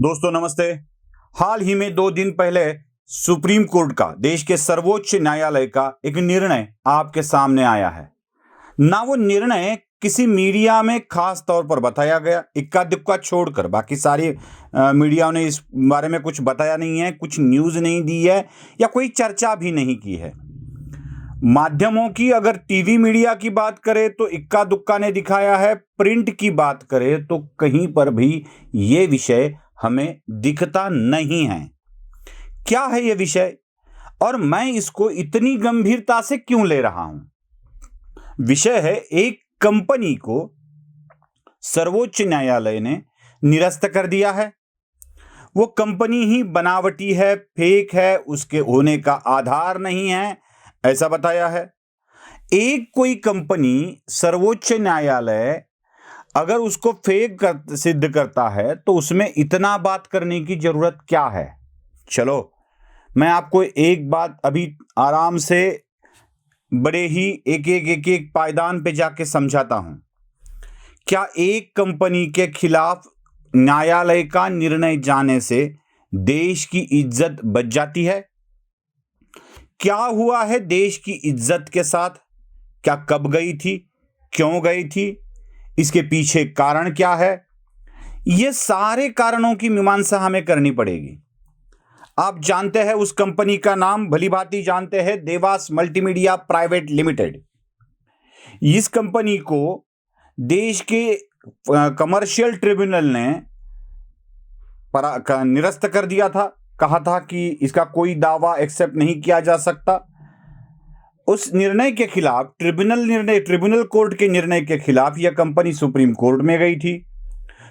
दोस्तों नमस्ते। हाल ही में 2 दिन पहले सुप्रीम कोर्ट का, देश के सर्वोच्च न्यायालय का एक निर्णय आपके सामने आया है। ना वो निर्णय किसी मीडिया में खास तौर पर बताया गया, इक्का दुक्का छोड़कर बाकी सारी मीडिया ने इस बारे में कुछ बताया नहीं है, कुछ न्यूज़ नहीं दी है या कोई चर्चा भी नहीं की है। माध्यमों की अगर टीवी मीडिया की बात करें तो इक्का दुक्का ने दिखाया है, प्रिंट की बात करें तो कहीं पर भी ये विषय हमें दिखता नहीं है। क्या है ये विषय और मैं इसको इतनी गंभीरता से क्यों ले रहा हूं? विषय है, एक कंपनी को सर्वोच्च न्यायालय ने निरस्त कर दिया है। वो कंपनी ही बनावटी है, फेक है, उसके होने का आधार नहीं है, ऐसा बताया है। एक कोई कंपनी सर्वोच्च न्यायालय अगर उसको सिद्ध करता है तो उसमें इतना बात करने की जरूरत क्या है? चलो मैं आपको एक बात अभी आराम से बड़े ही एक पायदान पे जाके समझाता हूं। क्या एक कंपनी के खिलाफ न्यायालय का निर्णय जाने से देश की इज्जत बच जाती है? क्या हुआ है देश की इज्जत के साथ? क्या कब गई थी, क्यों गई थी, इसके पीछे कारण क्या है? ये सारे कारणों की मीमांसा हमें करनी पड़ेगी। आप जानते हैं उस कंपनी का नाम, भलीभांति जानते हैं, देवास मल्टीमीडिया प्राइवेट लिमिटेड। इस कंपनी को देश के कमर्शियल ट्रिब्यूनल ने निरस्त कर दिया था। कहा था कि इसका कोई दावा एक्सेप्ट नहीं किया जा सकता। उस निर्णय के खिलाफ, ट्रिब्यूनल कोर्ट के निर्णय के खिलाफ यह कंपनी सुप्रीम कोर्ट में गई थी।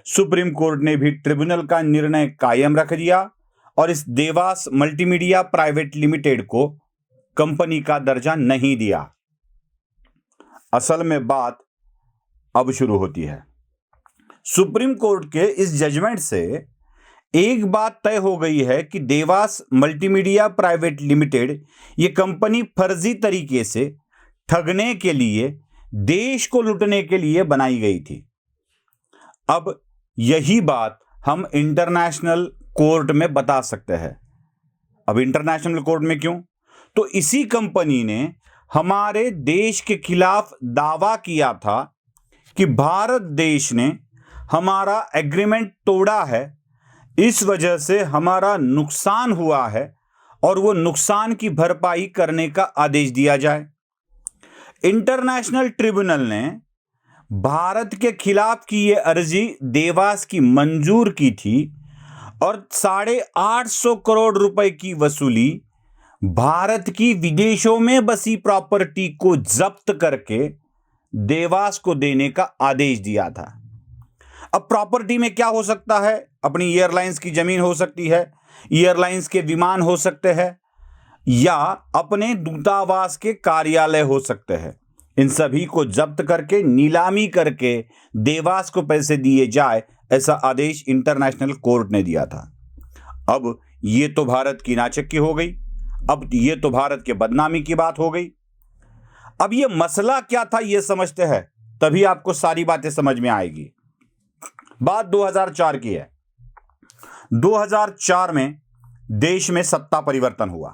सुप्रीम कोर्ट ने भी ट्रिब्यूनल का निर्णय कायम रख दिया और इस देवास मल्टीमीडिया प्राइवेट लिमिटेड को कंपनी का दर्जा नहीं दिया। असल में बात अब शुरू होती है। सुप्रीम कोर्ट के इस जजमेंट से एक बात तय हो गई है कि देवास मल्टीमीडिया प्राइवेट लिमिटेड ये कंपनी फर्जी तरीके से ठगने के लिए, देश को लूटने के लिए बनाई गई थी। अब यही बात हम इंटरनेशनल कोर्ट में बता सकते हैं। अब इंटरनेशनल कोर्ट में क्यों? तो इसी कंपनी ने हमारे देश के खिलाफ दावा किया था कि भारत देश ने हमारा एग्रीमेंट तोड़ा है, इस वजह से हमारा नुकसान हुआ है और वो नुकसान की भरपाई करने का आदेश दिया जाए। इंटरनेशनल ट्रिब्यूनल ने भारत के खिलाफ की ये अर्जी देवास की मंजूर की थी और 850 करोड़ रुपए की वसूली भारत की विदेशों में बसी प्रॉपर्टी को जब्त करके देवास को देने का आदेश दिया था। अब प्रॉपर्टी में क्या हो सकता है? अपनी एयरलाइंस की जमीन हो सकती है, एयरलाइंस के विमान हो सकते हैं या अपने दूतावास के कार्यालय हो सकते हैं। इन सभी को जब्त करके, नीलामी करके देवास को पैसे दिए जाए, ऐसा आदेश इंटरनेशनल कोर्ट ने दिया था। अब ये तो भारत की नाचक्की हो गई, अब ये तो भारत के बदनामी की बात हो गई। अब ये मसला क्या था ये समझते हैं, तभी आपको सारी बातें समझ में आएगी। बात 2004 की है। 2004 में देश में सत्ता परिवर्तन हुआ।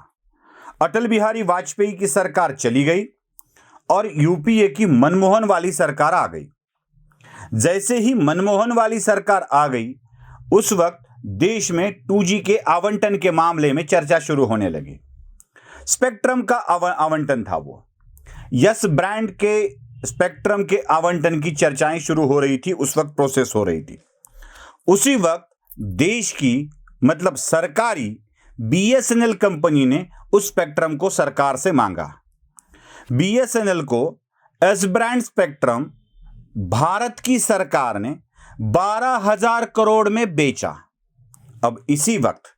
अटल बिहारी वाजपेयी की सरकार चली गई और यूपीए की मनमोहन वाली सरकार आ गई। जैसे ही मनमोहन वाली सरकार आ गई, उस वक्त देश में 2G के आवंटन के मामले में चर्चा शुरू होने लगी। स्पेक्ट्रम का आवंटन था, वो यस ब्रांड के स्पेक्ट्रम के आवंटन की चर्चाएं शुरू हो रही थी, उस वक्त प्रोसेस हो रही थी। उसी वक्त देश की मतलब सरकारी BSNL कंपनी ने उस स्पेक्ट्रम को सरकार से मांगा। BSNL को एस ब्रांड स्पेक्ट्रम भारत की सरकार ने 12,000 करोड़ में बेचा। अब इसी वक्त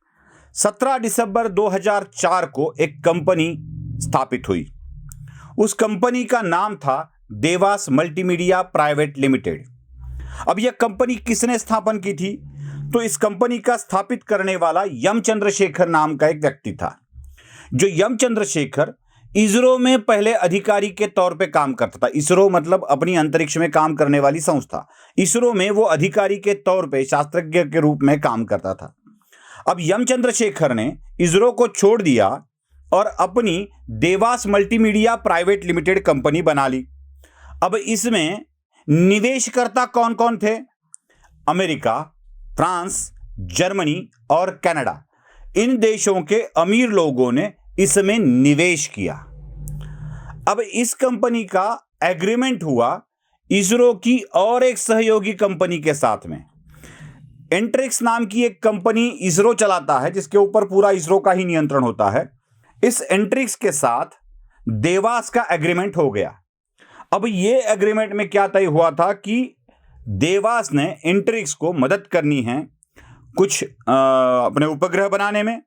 17 दिसंबर 2004 को एक कंपनी स्थापित हुई। उस कंपनी का नाम था देवास मल्टीमीडिया प्राइवेट लिमिटेड। अब यह कंपनी किसने स्थापन की थी? तो इस कंपनी का स्थापित करने वाला यम चंद्रशेखर नाम का एक व्यक्ति था। जो यम चंद्रशेखर इसरो में पहले अधिकारी के तौर पे काम करता था। इसरो मतलब अपनी अंतरिक्ष में काम करने वाली संस्था। इसरो में वो अधिकारी के तौर पे शास्त्रज्ञ के रूप में काम करता था। अब एम चंद्रशेखर ने इसरो को छोड़ दिया और अपनी Dewas multimedia private limited company बना ली। अब इसमें निवेशकर्ता कौन कौन थे? अमेरिका, फ्रांस, जर्मनी और कनाडा, इन देशों के अमीर लोगों ने इसमें निवेश किया। अब इस कंपनी का एग्रीमेंट हुआ इसरो की और एक सहयोगी कंपनी के साथ में। एंट्रिक्स नाम की एक कंपनी इसरो चलाता है, जिसके ऊपर पूरा इसरो का ही नियंत्रण होता है। इस एंट्रिक्स के साथ देवास का एग्रीमेंट हो गया। अब ये एग्रीमेंट में क्या तय हुआ था कि देवास ने एंट्रिक्स को मदद करनी है कुछ अपने उपग्रह बनाने में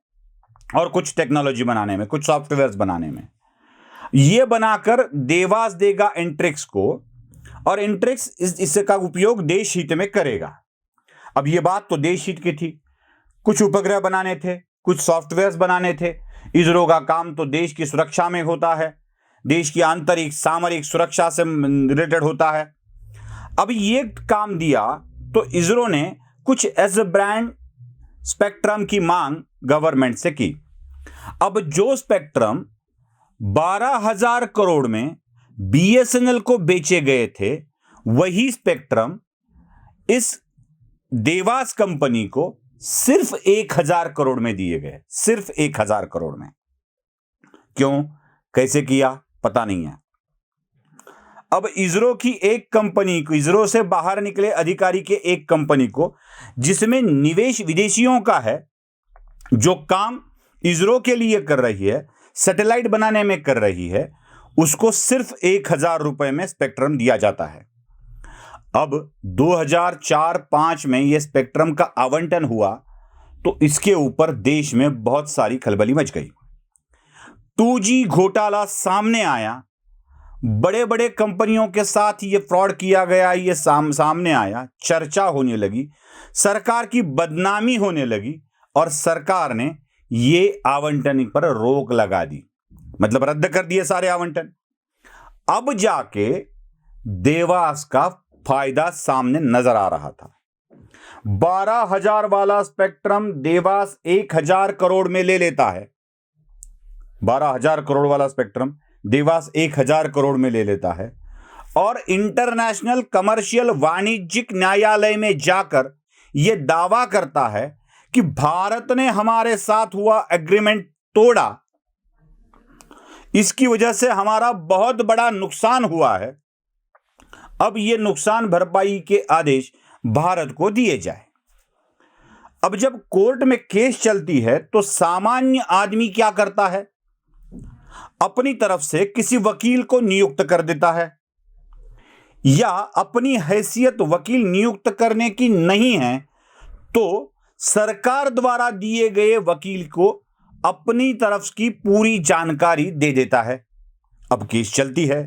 और कुछ टेक्नोलॉजी बनाने में, कुछ सॉफ्टवेयर्स बनाने में। ये बनाकर देवास देगा एंट्रिक्स को और एंट्रिक्स इसका उपयोग देश हित में करेगा। अब ये बात तो देश हित की थी। कुछ उपग्रह बनाने थे, कुछ सॉफ्टवेयर्स बनाने थे। इसरो का काम तो देश की सुरक्षा में होता है, देश की आंतरिक सामरिक सुरक्षा से रिलेटेड होता है। अब ये काम दिया तो इसरो ने कुछ एस ब्रांड स्पेक्ट्रम की मांग गवर्नमेंट से की। अब जो स्पेक्ट्रम 12,000 करोड़ में बीएसएनएल को बेचे गए थे, वही स्पेक्ट्रम इस देवास कंपनी को सिर्फ 1,000 करोड़ में दिए गए। सिर्फ 1,000 करोड़ में। क्यों, कैसे किया, पता नहीं है। अब इसरो की एक कंपनी को, इसरो से बाहर निकले अधिकारी के एक कंपनी को, जिसमें निवेश विदेशियों का है, जो काम इसरो के लिए कर रही है, सैटेलाइट बनाने में कर रही है, उसको सिर्फ 1,000 रुपए में स्पेक्ट्रम दिया जाता है। अब 2004-5 में यह स्पेक्ट्रम का आवंटन हुआ तो इसके ऊपर देश में बहुत सारी खलबली मच गई। 2G घोटाला सामने आया, बड़े बड़े कंपनियों के साथ ये फ्रॉड किया गया, ये सामने आया, चर्चा होने लगी, सरकार की बदनामी होने लगी और सरकार ने ये आवंटन पर रोक लगा दी, मतलब रद्द कर दिए सारे आवंटन। अब जाके देवास का फायदा सामने नजर आ रहा था। 12,000 वाला स्पेक्ट्रम देवास 1,000 करोड़ में ले लेता है। 12,000 करोड़ वाला स्पेक्ट्रम देवास 1,000 करोड़ में ले लेता है और इंटरनेशनल कमर्शियल वाणिज्यिक न्यायालय में जाकर यह दावा करता है कि भारत ने हमारे साथ हुआ एग्रीमेंट तोड़ा, इसकी वजह से हमारा बहुत बड़ा नुकसान हुआ है। अब यह नुकसान भरपाई के आदेश भारत को दिए जाए। अब जब कोर्ट में केस चलती है तो सामान्य आदमी क्या करता है? अपनी तरफ से किसी वकील को नियुक्त कर देता है, या अपनी हैसियत वकील नियुक्त करने की नहीं है तो सरकार द्वारा दिए गए वकील को अपनी तरफ की पूरी जानकारी दे देता है। अब केस चलती है।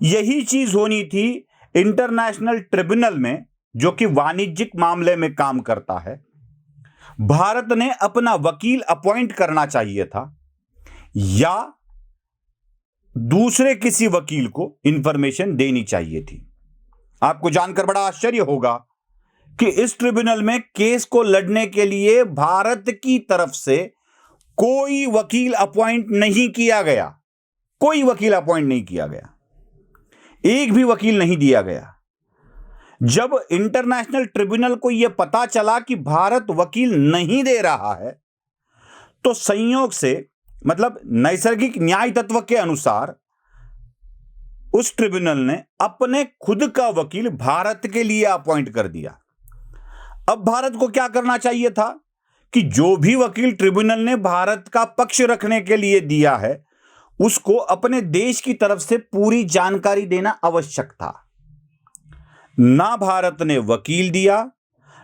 यही चीज होनी थी इंटरनेशनल ट्रिब्यूनल में, जो कि वाणिज्यिक मामले में काम करता है। भारत ने अपना वकील अपॉइंट करना चाहिए था या दूसरे किसी वकील को इंफॉर्मेशन देनी चाहिए थी। आपको जानकर बड़ा आश्चर्य होगा कि इस ट्रिब्यूनल में केस को लड़ने के लिए भारत की तरफ से कोई वकील अपॉइंट नहीं किया गया। कोई वकील अपॉइंट नहीं किया गया, एक भी वकील नहीं दिया गया। जब इंटरनेशनल ट्रिब्यूनल को यह पता चला कि भारत वकील नहीं दे रहा है तो संयोग से, मतलब नैसर्गिक न्याय तत्व के अनुसार, उस ट्रिब्यूनल ने अपने खुद का वकील भारत के लिए अपॉइंट कर दिया। अब भारत को क्या करना चाहिए था कि जो भी वकील ट्रिब्यूनल ने भारत का पक्ष रखने के लिए दिया है उसको अपने देश की तरफ से पूरी जानकारी देना आवश्यक था। ना भारत ने वकील दिया,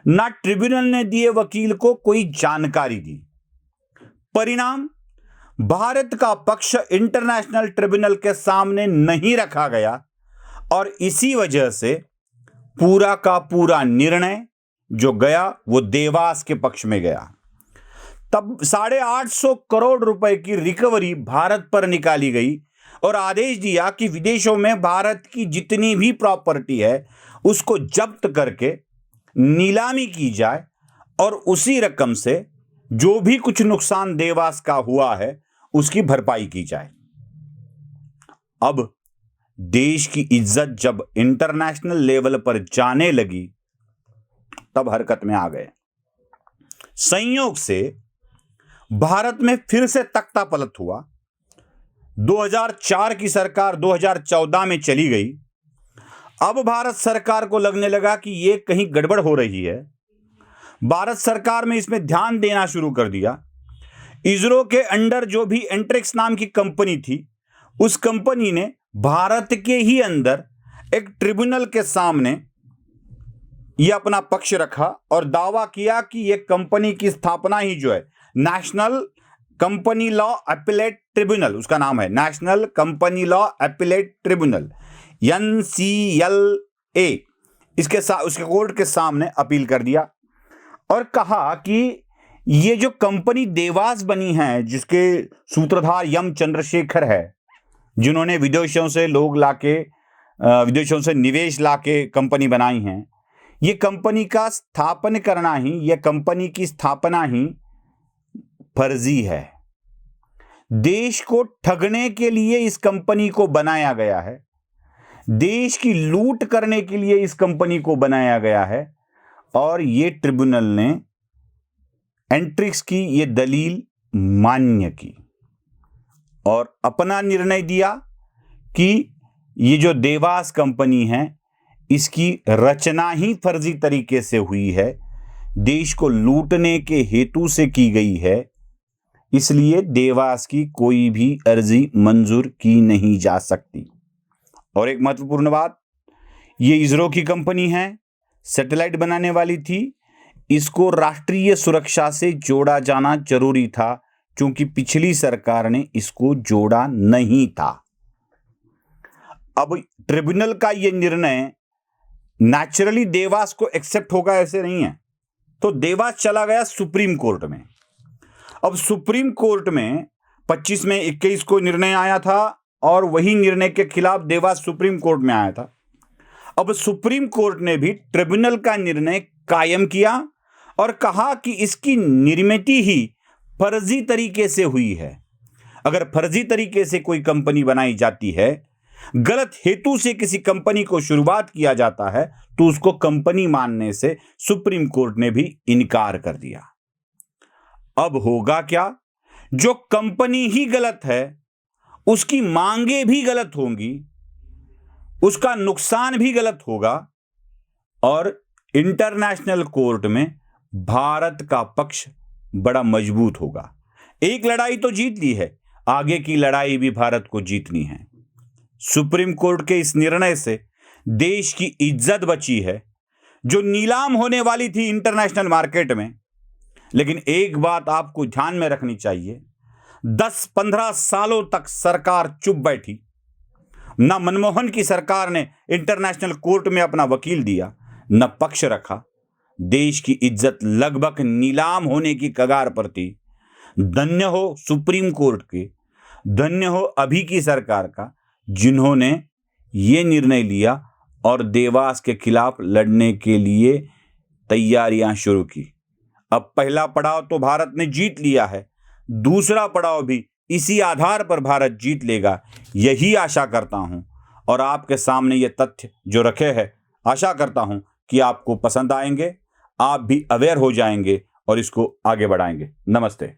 ना ट्रिब्यूनल ने दिए वकील को कोई जानकारी दी। परिणाम, भारत का पक्ष इंटरनेशनल ट्रिब्यूनल के सामने नहीं रखा गया और इसी वजह से पूरा का पूरा निर्णय जो गया वो देवास के पक्ष में गया। तब 850 करोड़ रुपए की रिकवरी भारत पर निकाली गई और आदेश दिया कि विदेशों में भारत की जितनी भी प्रॉपर्टी है उसको जब्त करके नीलामी की जाए और उसी रकम से जो भी कुछ नुकसान देवास का हुआ है उसकी भरपाई की जाए। अब देश की इज्जत जब इंटरनेशनल लेवल पर जाने लगी तब हरकत में आ गए। संयोग से भारत में फिर से तख्ता पलट हुआ। 2004 की सरकार 2014 में चली गई। अब भारत सरकार को लगने लगा कि यह कहीं गड़बड़ हो रही है। भारत सरकार में इसमें ध्यान देना शुरू कर दिया। इसरो के अंडर जो भी एंट्रिक्स नाम की कंपनी थी, उस कंपनी ने भारत के ही अंदर एक ट्रिब्यूनल के सामने यह अपना पक्ष रखा और दावा किया कि यह कंपनी की स्थापना ही जो है national company law appellate tribunal, उसका नाम है national company law appellate tribunal NCLA, उसके कोर्ट के सामने अपील कर दिया और कहा कि ये जो कंपनी देवास बनी है, जिसके सूत्रधार यम चंद्रशेखर है, जिन्होंने विदेशों से लोग लाके विदेशों से निवेश लाके कंपनी बनाई हैं, ये कंपनी का स्थापन करना ही, यह कंपनी की स्थापना ही फर्जी है। देश को ठगने के लिए इस कंपनी को बनाया गया है, देश की लूट करने के लिए इस कंपनी को बनाया गया है और ये ट्रिब्यूनल ने एंट्रिक्स की ये दलील मान्य की और अपना निर्णय दिया कि ये जो देवास कंपनी है इसकी रचना ही फर्जी तरीके से हुई है, देश को लूटने के हेतु से की गई है, इसलिए देवास की कोई भी अर्जी मंजूर की नहीं जा सकती। और एक महत्वपूर्ण बात, ये इसरो की कंपनी है, सैटेलाइट बनाने वाली थी, इसको राष्ट्रीय सुरक्षा से जोड़ा जाना जरूरी था क्योंकि पिछली सरकार ने इसको जोड़ा नहीं था। अब ट्रिब्यूनल का यह निर्णय नेचुरली देवास को एक्सेप्ट होगा ऐसे नहीं है, तो देवास चला गया सुप्रीम कोर्ट में। अब सुप्रीम कोर्ट में 25 में 21 को निर्णय आया था और वही निर्णय के खिलाफ देवास सुप्रीम कोर्ट में आया था। अब सुप्रीम कोर्ट ने भी ट्रिब्यूनल का निर्णय कायम किया और कहा कि इसकी निर्मित ही फर्जी तरीके से हुई है। अगर फर्जी तरीके से कोई कंपनी बनाई जाती है, गलत हेतु से किसी कंपनी को शुरुआत किया जाता है, तो उसको कंपनी मानने से सुप्रीम कोर्ट ने भी इनकार कर दिया। अब होगा क्या? जो कंपनी ही गलत है उसकी मांगे भी गलत होंगी, उसका नुकसान भी गलत होगा और इंटरनेशनल कोर्ट में भारत का पक्ष बड़ा मजबूत होगा। एक लड़ाई तो जीत ली है, आगे की लड़ाई भी भारत को जीतनी है। सुप्रीम कोर्ट के इस निर्णय से देश की इज्जत बची है, जो नीलाम होने वाली थी इंटरनेशनल मार्केट में। लेकिन एक बात आपको ध्यान में रखनी चाहिए, 10-15 सालों तक सरकार चुप बैठी। न मनमोहन की सरकार ने इंटरनेशनल कोर्ट में अपना वकील दिया, न पक्ष रखा। देश की इज्जत लगभग नीलाम होने की कगार पर थी। धन्य हो सुप्रीम कोर्ट के, धन्य हो अभी की सरकार का, जिन्होंने ये निर्णय लिया और देवास के खिलाफ लड़ने के लिए तैयारियां शुरू की। अब पहला पड़ाव तो भारत ने जीत लिया है, दूसरा पड़ाव भी इसी आधार पर भारत जीत लेगा, यही आशा करता हूं। और आपके सामने ये तथ्य जो रखे हैं, आशा करता हूं कि आपको पसंद आएंगे, आप भी अवेयर हो जाएंगे और इसको आगे बढ़ाएंगे। नमस्ते।